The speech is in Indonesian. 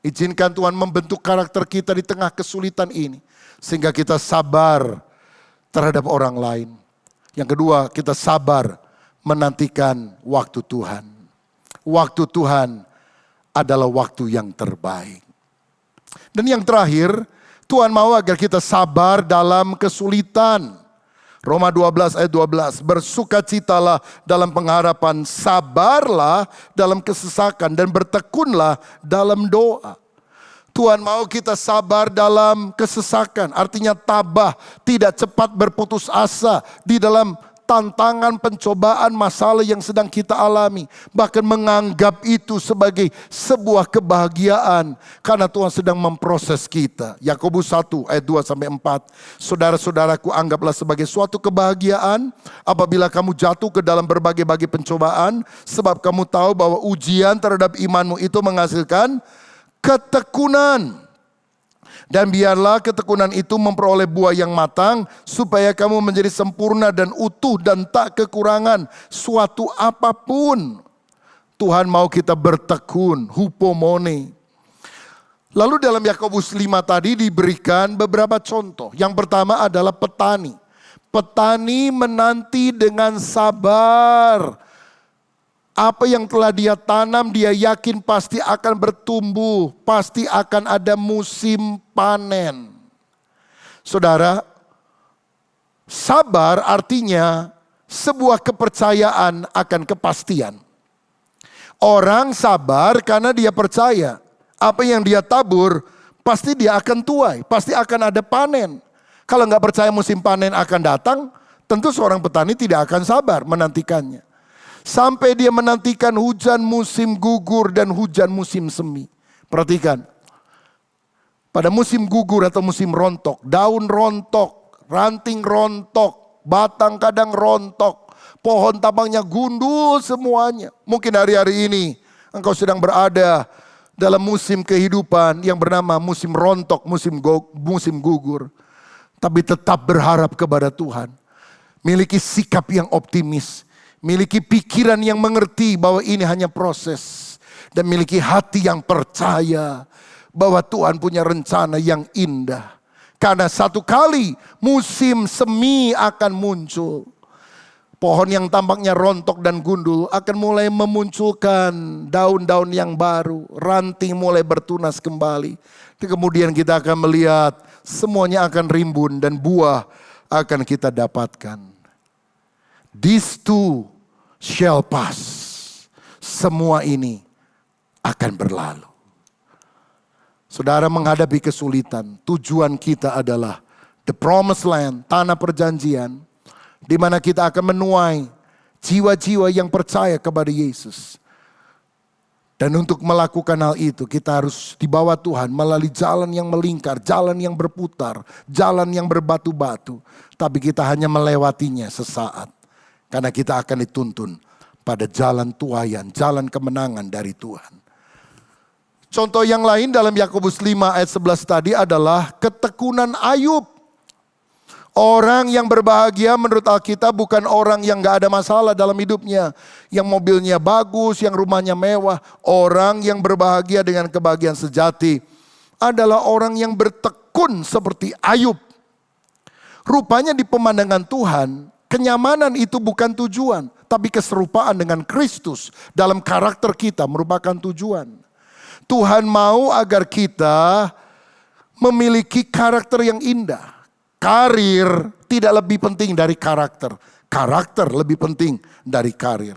Izinkan Tuhan membentuk karakter kita di tengah kesulitan ini. Sehingga kita sabar terhadap orang lain. Yang kedua, kita sabar menantikan waktu Tuhan. Waktu Tuhan adalah waktu yang terbaik. Dan yang terakhir, Tuhan mau agar kita sabar dalam kesulitan. Roma 12 ayat 12, bersukacitalah dalam pengharapan, sabarlah dalam kesesakan, dan bertekunlah dalam doa. Tuhan mau kita sabar dalam kesesakan, artinya tabah, tidak cepat berputus asa di dalam tantangan, pencobaan, masalah yang sedang kita alami. Bahkan menganggap itu sebagai sebuah kebahagiaan karena Tuhan sedang memproses kita. Yakobus 1 ayat 2-4. Saudara-saudaraku, anggaplah sebagai suatu kebahagiaan apabila kamu jatuh ke dalam berbagai-bagai pencobaan, sebab kamu tahu bahwa ujian terhadap imanmu itu menghasilkan ketekunan. Dan biarlah ketekunan itu memperoleh buah yang matang, supaya kamu menjadi sempurna dan utuh dan tak kekurangan suatu apapun. Tuhan mau kita bertekun, hupomone. Lalu dalam Yakobus 5 tadi diberikan beberapa contoh. Yang pertama adalah petani. Petani menanti dengan sabar. Apa yang telah dia tanam, dia yakin pasti akan bertumbuh, pasti akan ada musim panen. Saudara, sabar artinya sebuah kepercayaan akan kepastian. Orang sabar karena dia percaya apa yang dia tabur pasti dia akan tuai, pasti akan ada panen. Kalau nggak percaya musim panen akan datang, tentu seorang petani tidak akan sabar menantikannya. Sampai dia menantikan hujan musim gugur dan hujan musim semi. Perhatikan. Pada musim gugur atau musim rontok, daun rontok, ranting rontok, batang kadang rontok, pohon tamannya gundul semuanya. Mungkin hari-hari ini engkau sedang berada dalam musim kehidupan yang bernama musim rontok, musim gugur. Tapi tetap berharap kepada Tuhan. Miliki sikap yang optimis. Miliki pikiran yang mengerti bahwa ini hanya proses. Dan miliki hati yang percaya bahwa Tuhan punya rencana yang indah. Karena satu kali musim semi akan muncul. Pohon yang tampaknya rontok dan gundul akan mulai memunculkan daun-daun yang baru. Ranting mulai bertunas kembali. Dan kemudian kita akan melihat semuanya akan rimbun dan buah akan kita dapatkan. These two shall pass. Semua ini akan berlalu. Saudara, menghadapi kesulitan, tujuan kita adalah the promised land, tanah perjanjian, di mana kita akan menuai jiwa-jiwa yang percaya kepada Yesus. Dan untuk melakukan hal itu kita harus dibawa Tuhan melalui jalan yang melingkar, jalan yang berputar, jalan yang berbatu-batu. Tapi kita hanya melewatinya sesaat. Karena kita akan dituntun pada jalan tuaian, jalan kemenangan dari Tuhan. Contoh yang lain dalam Yakobus 5 ayat 11 tadi adalah ketekunan Ayub. Orang yang berbahagia menurut Alkitab bukan orang yang gak ada masalah dalam hidupnya. Yang mobilnya bagus, yang rumahnya mewah. Orang yang berbahagia dengan kebahagiaan sejati adalah orang yang bertekun seperti Ayub. Rupanya di pemandangan Tuhan, kenyamanan itu bukan tujuan, tapi keserupaan dengan Kristus dalam karakter kita merupakan tujuan. Tuhan mau agar kita memiliki karakter yang indah. Karir tidak lebih penting dari karakter. Karakter lebih penting dari karir.